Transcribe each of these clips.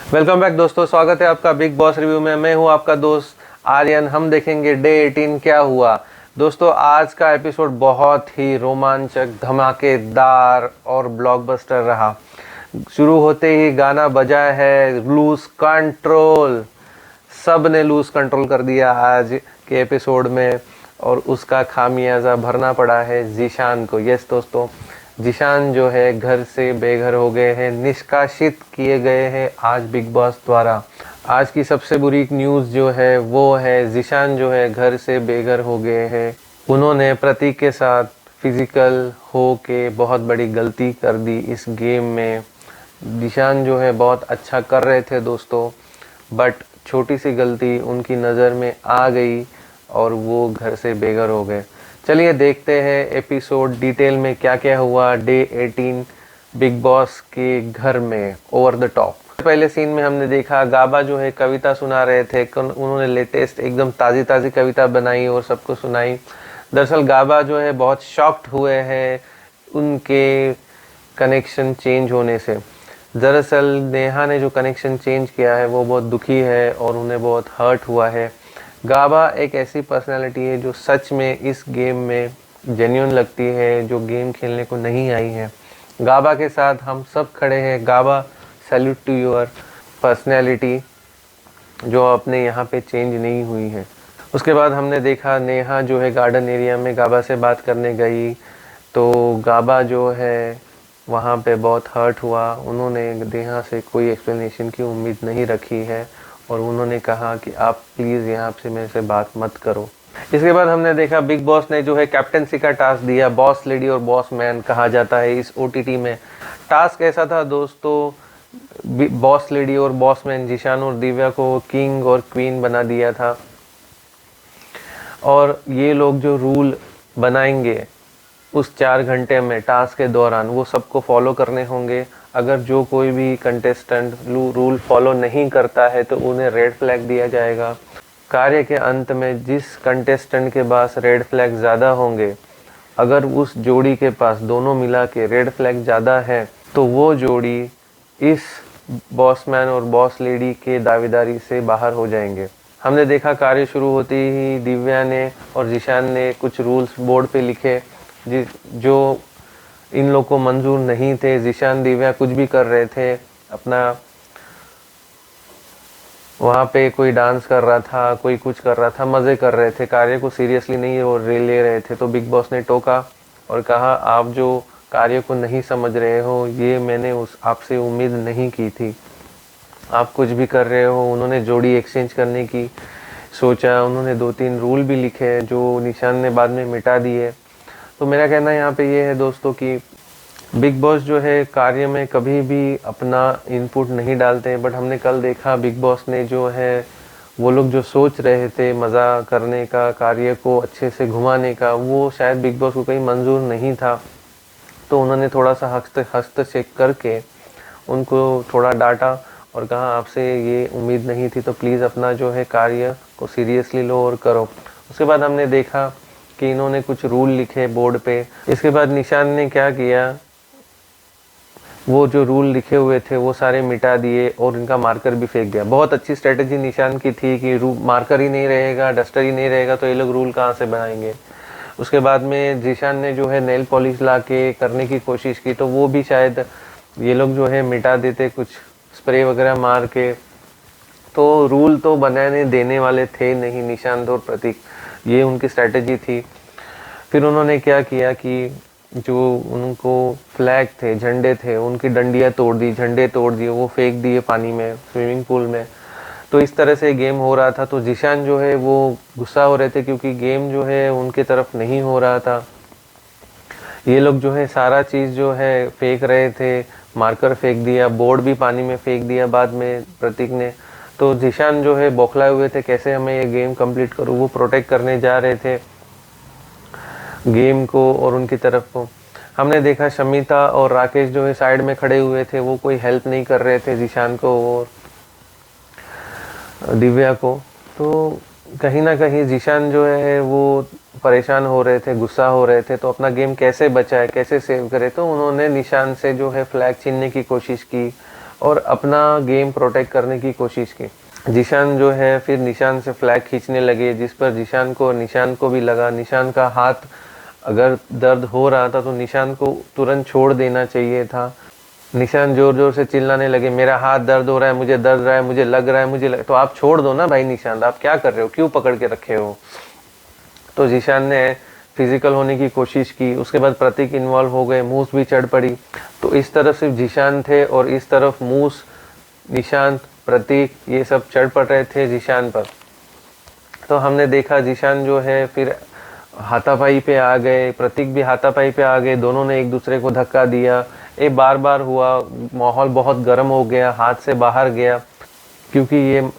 Welcome back दोस्तों, स्वागत है आपका बिग बॉस रिव्यू में। मैं हूं आपका दोस्त आर्यन। हम देखेंगे डे 18 क्या हुआ। दोस्तों आज का एपिसोड बहुत ही रोमांचक, धमाकेदार और ब्लॉकबस्टर रहा। शुरू होते ही गाना बजा है लूज कंट्रोल। सब ने लूज कंट्रोल कर दिया आज के एपिसोड में और उसका खामियाजा भरना पड़ा है जीशान को। यस दोस्तों, जीशान जो है घर से बेघर हो गए हैं, निष्कासित किए गए हैं आज बिग बॉस द्वारा। आज की सबसे बुरी न्यूज़ जो है वो है जीशान जो है घर से बेघर हो गए हैं। उन्होंने प्रतीक के साथ फिजिकल हो के बहुत बड़ी गलती कर दी इस गेम में। जीशान जो है बहुत अच्छा कर रहे थे दोस्तों, बट छोटी सी गलती उनकी नज़र में आ गई और वो घर से बेघर हो गए। चलिए देखते हैं एपिसोड डिटेल में क्या क्या हुआ डे 18 बिग बॉस के घर में। ओवर द टॉप पहले सीन में हमने देखा गाबा जो है कविता सुना रहे थे। उन्होंने लेटेस्ट एकदम ताज़ी कविता बनाई और सबको सुनाई। दरअसल गाबा जो है बहुत शॉक्ड हुए हैं उनके कनेक्शन चेंज होने से। दरअसल नेहा ने जो कनेक्शन चेंज किया है वो बहुत दुखी है और उन्हें बहुत हर्ट हुआ है। गाबा एक ऐसी पर्सनालिटी है जो सच में इस गेम में जेन्युइन लगती है, जो गेम खेलने को नहीं आई है। गाबा के साथ हम सब खड़े हैं। गाबा, सैल्यूट टू योर पर्सनालिटी जो अपने यहाँ पे चेंज नहीं हुई है। उसके बाद हमने देखा नेहा जो है गार्डन एरिया में गाबा से बात करने गई, तो गाबा जो है वहाँ पे बहुत हर्ट हुआ। उन्होंने नेहा से कोई एक्सप्लेनेशन की उम्मीद नहीं रखी है और उन्होंने कहा कि आप प्लीज़ यहाँ से मेरे से बात मत करो। इसके बाद हमने देखा बिग बॉस ने जो है कैप्टनसी का टास्क दिया। बॉस लेडी और बॉस मैन कहा जाता है इस ओटीटी में। टास्क ऐसा था दोस्तों, बॉस लेडी और बॉस मैन जीशान और दिव्या को किंग और क्वीन बना दिया था और ये लोग जो रूल बनाएंगे उस 4 घंटे में टास्क के दौरान वो सबको फॉलो करने होंगे। अगर जो कोई भी कंटेस्टेंट रूल फॉलो नहीं करता है तो उन्हें रेड फ्लैग दिया जाएगा। कार्य के अंत में जिस कंटेस्टेंट के पास रेड फ्लैग ज़्यादा होंगे, अगर उस जोड़ी के पास दोनों मिला के रेड फ्लैग ज़्यादा है तो वो जोड़ी इस बॉसमैन और बॉस लेडी के दावेदारी से बाहर हो जाएंगे। हमने देखा कार्य शुरू होते ही दिव्या ने और जीशान ने कुछ रूल्स बोर्ड पे लिखे जो इन लोग को मंजूर नहीं थे। जीशान दिव्या कुछ भी कर रहे थे अपना, वहाँ पे कोई डांस कर रहा था, कोई कुछ कर रहा था, मज़े कर रहे थे, कार्य को सीरियसली नहीं और ले रहे थे। तो बिग बॉस ने टोका और कहा आप जो कार्य को नहीं समझ रहे हो, ये मैंने आपसे उम्मीद नहीं की थी, आप कुछ भी कर रहे हो। उन्होंने जोड़ी एक्सचेंज करने की सोचा। उन्होंने 2-3 रूल भी लिखे जो निशान ने बाद में मिटा दिए। तो मेरा कहना यहाँ पे ये है दोस्तों कि बिग बॉस जो है कार्य में कभी भी अपना इनपुट नहीं डालते हैं, बट हमने कल देखा बिग बॉस ने जो है वो लोग जो सोच रहे थे मज़ा करने का, कार्य को अच्छे से घुमाने का, वो शायद बिग बॉस को कहीं मंजूर नहीं था। तो उन्होंने थोड़ा सा हस्तक्षेप करके उनको थोड़ा डांटा और कहा आपसे ये उम्मीद नहीं थी, तो प्लीज़ अपना जो है कार्य को सीरियसली लो और करो। उसके बाद हमने देखा कि इन्होंने कुछ रूल लिखे बोर्ड पे। इसके बाद निशान ने क्या किया, वो जो रूल लिखे हुए थे वो सारे मिटा दिए और इनका मार्कर भी फेंक दिया। बहुत अच्छी स्ट्रेटजी निशान की थी कि मार्कर ही नहीं रहेगा, डस्टर ही नहीं रहेगा, तो ये लोग रूल कहाँ से बनाएंगे। उसके बाद में जीशान ने जो है नेल पॉलिश ला के करने की कोशिश की, तो वो भी शायद ये लोग जो है मिटा देते कुछ स्प्रे वगैरह मार के। तो रूल तो बनाने देने वाले थे नहीं निशान और प्रतीक, ये उनकी स्ट्रैटेजी थी। फिर उन्होंने क्या किया कि जो उनको फ्लैग थे, झंडे थे, उनकी डंडियाँ तोड़ दी, झंडे तोड़ दिए, वो फेंक दिए पानी में, स्विमिंग पूल में। तो इस तरह से गेम हो रहा था। तो जीशान जो है वो गुस्सा हो रहे थे क्योंकि गेम जो है उनके तरफ नहीं हो रहा था। ये लोग जो है सारा चीज़ जो है फेंक रहे थे, मार्कर फेंक दिया, बोर्ड भी पानी में फेंक दिया बाद में प्रतीक ने। तो जीशान जो है बौखलाए हुए थे, कैसे हमें ये गेम कंप्लीट करूँ। वो प्रोटेक्ट करने जा रहे थे गेम को और उनकी तरफ को। हमने देखा शमिता और राकेश जो है साइड में खड़े हुए थे, वो कोई हेल्प नहीं कर रहे थे जीशान को और दिव्या को। तो कहीं ना कहीं जीशान जो है वो परेशान हो रहे थे, गुस्सा हो रहे थे। तो अपना गेम कैसे बचाए, कैसे सेव करे, तो उन्होंने निशान से जो है फ्लैग छीनने की कोशिश की और अपना गेम प्रोटेक्ट करने की कोशिश की। जीशान जो है फिर निशान से फ्लैग खींचने लगे, जिस पर जीशान को और निशान को भी लगा। निशान का हाथ अगर दर्द हो रहा था तो निशान को तुरंत छोड़ देना चाहिए था। निशान जोर जोर से चिल्लाने लगे, मेरा हाथ दर्द हो रहा है, मुझे दर्द रहा है, मुझे लग रहा है, तो आप छोड़ दो ना भाई निशान, आप क्या कर रहे हो, क्यों पकड़ के रखे हो। तो जीशान ने फिजिकल होने की कोशिश की। उसके बाद प्रतीक इन्वॉल्व हो गए, मूस भी चढ़ पड़ी। तो इस तरफ सिर्फ जीशान थे और इस तरफ मूस, निशांत, प्रतीक ये सब चढ़ पड़ रहे थे जीशान पर। तो हमने देखा जीशान जो है फिर हाथापाई पे आ गए, प्रतीक भी हाथापाई पे आ गए, दोनों ने एक दूसरे को धक्का दिया। ये बार बार हुआ, माहौल बहुत गर्म हो गया, हाथ से बाहर गया, क्योंकि ये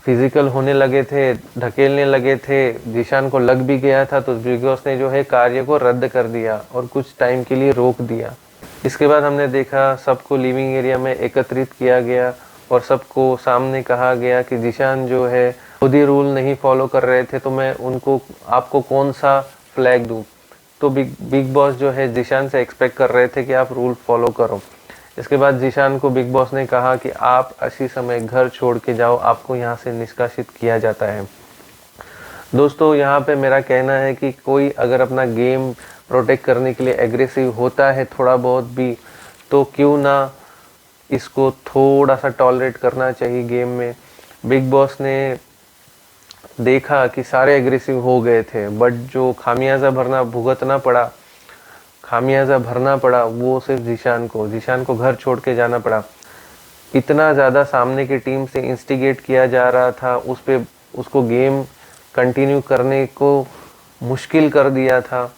फिजिकल होने लगे थे, ढकेलने लगे थे, जीशान को लग भी गया था। तो बिग बॉस ने जो है कार्य को रद्द कर दिया और कुछ टाइम के लिए रोक दिया। इसके बाद हमने देखा सबको लिविंग एरिया में एकत्रित किया गया और सबको सामने कहा गया कि जीशान जो है खुद ही रूल नहीं फॉलो कर रहे थे, तो मैं उनको आपको कौन सा फ्लैग दूं। तो बिग बॉस जो है जीशान से एक्सपेक्ट कर रहे थे कि आप रूल फॉलो करो। इसके बाद जीशान को बिग बॉस ने कहा कि आप इसी समय घर छोड़ के जाओ, आपको यहाँ से निष्कासित किया जाता है। दोस्तों यहाँ पे मेरा कहना है कि कोई अगर अपना गेम प्रोटेक्ट करने के लिए एग्रेसिव होता है थोड़ा बहुत भी, तो क्यों ना इसको थोड़ा सा टॉलरेट करना चाहिए गेम में। बिग बॉस ने देखा कि सारे एग्रेसिव हो गए थे, बट जो खामियाजा भरना पड़ा वो सिर्फ जीशान को घर छोड़ के जाना पड़ा। इतना ज़्यादा सामने की टीम से इंस्टिगेट किया जा रहा था, उसको गेम कंटिन्यू करने को मुश्किल कर दिया था।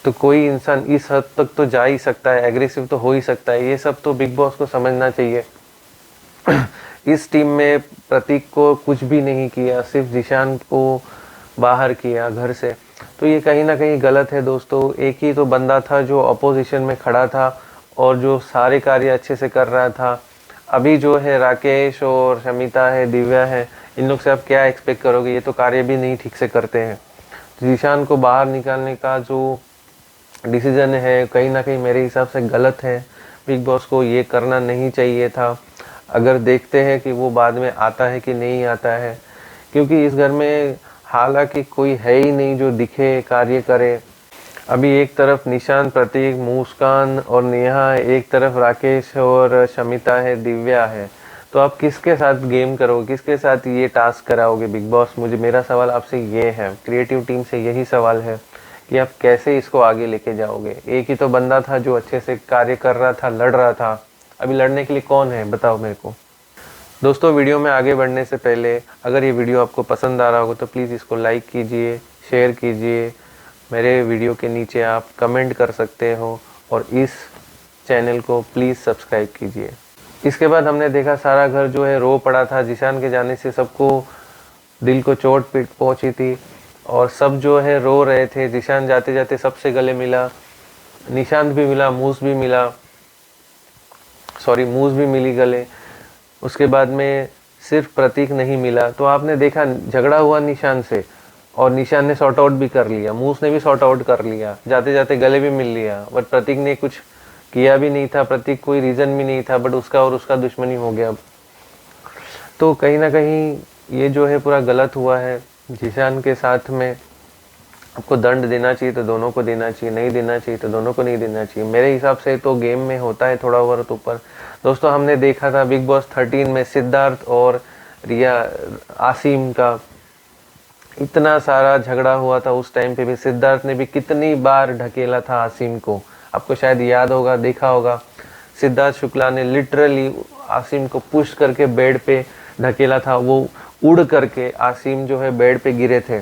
तो कोई इंसान इस हद तक तो जा ही सकता है, एग्रेसिव तो हो ही सकता है, ये सब तो बिग बॉस को समझना चाहिए। इस टीम में प्रतीक को कुछ भी नहीं किया, सिर्फ जीशान को बाहर किया घर से। तो ये कहीं ना कहीं गलत है दोस्तों। एक ही तो बंदा था जो अपोजिशन में खड़ा था और जो सारे कार्य अच्छे से कर रहा था। अभी जो है राकेश और शमिता है, दिव्या है, इन लोग से आप क्या एक्सपेक्ट करोगे, ये तो कार्य भी नहीं ठीक से करते हैं। जीशान को बाहर निकालने का जो डिसीजन है कहीं ना कहीं मेरे हिसाब से गलत है। बिग बॉस को ये करना नहीं चाहिए था। अगर देखते हैं कि वो बाद में आता है कि नहीं आता है, क्योंकि इस घर में हालांकि कोई है ही नहीं जो दिखे, कार्य करे। अभी एक तरफ निशांत, प्रतीक, मुस्कान और नेहा, एक तरफ राकेश और शमिता है, दिव्या है। तो आप किसके साथ गेम करोगे, किसके साथ ये टास्क कराओगे बिग बॉस। मेरा सवाल आपसे ये है, क्रिएटिव टीम से यही सवाल है कि आप कैसे इसको आगे लेके जाओगे। एक ही तो बंदा था जो अच्छे से कार्य कर रहा था, लड़ रहा था, अभी लड़ने के लिए कौन है बताओ मेरे को। दोस्तों वीडियो में आगे बढ़ने से पहले अगर ये वीडियो आपको पसंद आ रहा होगा तो प्लीज़ इसको लाइक कीजिए, शेयर कीजिए। मेरे वीडियो के नीचे आप कमेंट कर सकते हो और इस चैनल को प्लीज़ सब्सक्राइब कीजिए। इसके बाद हमने देखा सारा घर जो है रो पड़ा था। जीशान के जाने से सबको दिल को चोट पीट पहुंची थी और सब जो है रो रहे थे। जीशान जाते जाते सबसे गले मिला, निशांत भी मिला, मूस भी मिली गले। उसके बाद में सिर्फ प्रतीक नहीं मिला। तो आपने देखा झगड़ा हुआ निशान से और निशान ने सॉर्ट आउट भी कर लिया, मूस ने भी सॉर्ट आउट कर लिया, जाते जाते गले भी मिल लिया। बट प्रतीक ने कुछ किया भी नहीं था, प्रतीक कोई रीज़न भी नहीं था, बट उसका और उसका दुश्मनी हो गया। तो कहीं ना कहीं ये जो है पूरा गलत हुआ है। जीशान के साथ में आपको दंड देना चाहिए तो दोनों को देना चाहिए, नहीं देना चाहिए तो दोनों को नहीं देना चाहिए। मेरे हिसाब से तो गेम में होता है थोड़ा ओवर तो ऊपर। दोस्तों हमने देखा था बिग बॉस 13 में सिद्धार्थ और रिया आसिम का इतना सारा झगड़ा हुआ था। उस टाइम पे भी सिद्धार्थ ने भी कितनी बार ढकेला था आसिम को, आपको शायद याद होगा, देखा होगा। सिद्धार्थ शुक्ला ने लिटरली आसिम को पुश करके बेड पे ढकेला था, वो उड़ करके आसिम जो है बेड पे गिरे थे।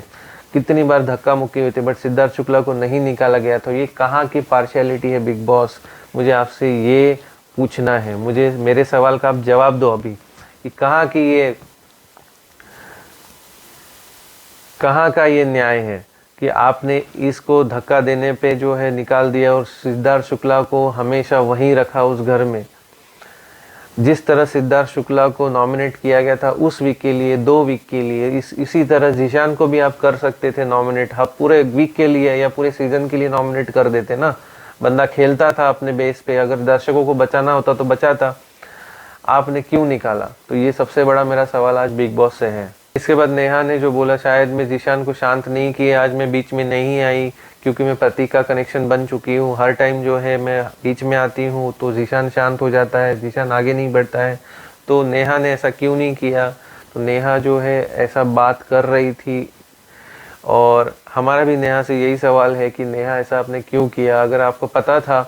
कितनी बार धक्का मुक्की हुई थी बट सिद्धार्थ शुक्ला को नहीं निकाला गया। तो ये कहाँ की पार्शियलिटी है बिग बॉस, मुझे आपसे ये पूछना है। मुझे मेरे सवाल का आप जवाब दो अभी कि कहाँ का ये न्याय है कि आपने इसको धक्का देने पे जो है निकाल दिया और सिद्धार्थ शुक्ला को हमेशा वहीं रखा उस घर में। जिस तरह सिद्धार्थ शुक्ला को नॉमिनेट किया गया था उस वीक के लिए, 2 वीक के लिए, इसी तरह जीशान को भी आप कर सकते थे नॉमिनेट। आप पूरे वीक के लिए या पूरे सीजन के लिए नॉमिनेट कर देते ना। बंदा खेलता था अपने बेस पे, अगर दर्शकों को बचाना होता तो बचाता। आपने क्यों निकाला? तो ये सबसे बड़ा मेरा सवाल आज बिग बॉस से है। इसके बाद नेहा ने जो बोला, शायद मैं जीशान को शांत नहीं किया, आज मैं बीच में नहीं आई क्योंकि मैं प्रतीक का कनेक्शन बन चुकी हूँ। हर टाइम जो है मैं बीच में आती हूँ तो जीशान शांत हो जाता है, जीशान आगे नहीं बढ़ता है। तो नेहा ने ऐसा क्यों नहीं किया? तो नेहा जो है ऐसा बात कर रही थी और हमारा भी नेहा से यही सवाल है कि नेहा ऐसा आपने क्यों किया? अगर आपको पता था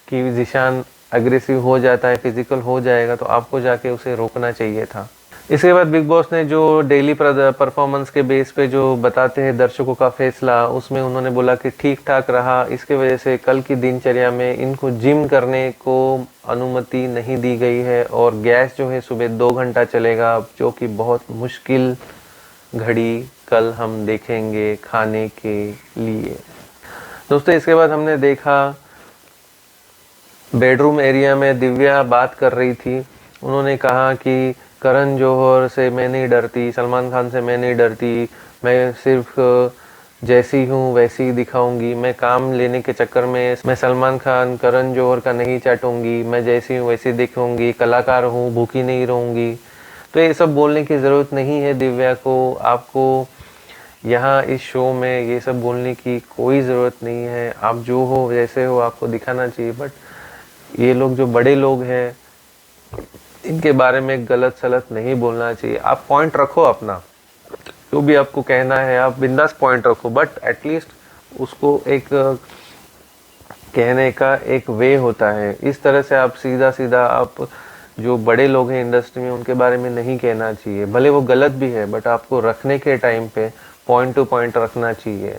कि जीशान अग्रेसिव हो जाता है, फिजिकल हो जाएगा, तो आपको जाके उसे रोकना चाहिए था। इसके बाद बिग बॉस ने जो डेली परफॉर्मेंस के बेस पे जो बताते हैं दर्शकों का फैसला, उसमें उन्होंने बोला कि ठीक ठाक रहा। इसके वजह से कल की दिनचर्या में इनको जिम करने को अनुमति नहीं दी गई है और गैस जो है सुबह 2 घंटा चलेगा, जो कि बहुत मुश्किल घड़ी कल हम देखेंगे खाने के लिए। दोस्तों, इसके बाद हमने देखा बेडरूम एरिया में दिव्या बात कर रही थी। उन्होंने कहा कि करण जौहर से मैं नहीं डरती, सलमान खान से मैं नहीं डरती, मैं सिर्फ जैसी हूँ वैसी ही दिखाऊंगी, मैं काम लेने के चक्कर में मैं सलमान खान करण जौहर का नहीं चाटूंगी, मैं जैसी हूँ वैसी दिखूंगी, कलाकार हूँ, भूखी नहीं रहूंगी। तो ये सब बोलने की ज़रूरत नहीं है दिव्या को, आपको यहाँ इस शो में ये सब बोलने की कोई ज़रूरत नहीं है। आप जो हो जैसे हो आपको दिखाना चाहिए। बट ये लोग जो बड़े लोग हैं, इनके बारे में गलत सलत नहीं बोलना चाहिए। आप पॉइंट रखो अपना, जो भी आपको कहना है आप बिंदास पॉइंट रखो, बट एटलीस्ट उसको एक कहने का एक वे होता है। इस तरह से आप सीधा सीधा आप जो बड़े लोग हैं इंडस्ट्री में उनके बारे में नहीं कहना चाहिए। भले वो गलत भी है, बट आपको रखने के टाइम पे पॉइंट टू पॉइंट रखना चाहिए।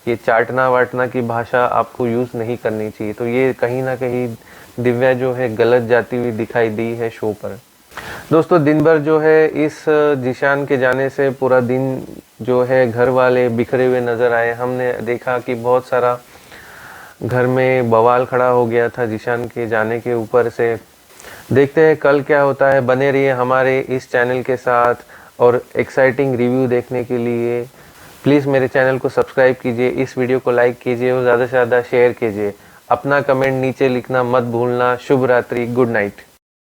ये चाटना वाटना की भाषा आपको यूज़ नहीं करनी चाहिए। तो ये कहीं ना कहीं दिव्या जो है गलत जाती हुई दिखाई दी है शो पर। दोस्तों, दिन भर जो है इस जीशान के जाने से पूरा दिन जो है घर वाले बिखरे हुए नज़र आए। हमने देखा कि बहुत सारा घर में बवाल खड़ा हो गया था जीशान के जाने के ऊपर से। देखते हैं कल क्या होता है। बने रहिए हमारे इस चैनल के साथ और एक्साइटिंग रिव्यू देखने के लिए प्लीज़ मेरे चैनल को सब्सक्राइब कीजिए, इस वीडियो को लाइक कीजिए और ज़्यादा से ज़्यादा शेयर कीजिए। अपना कमेंट नीचे लिखना मत भूलना। शुभ रात्रि, गुड नाइट।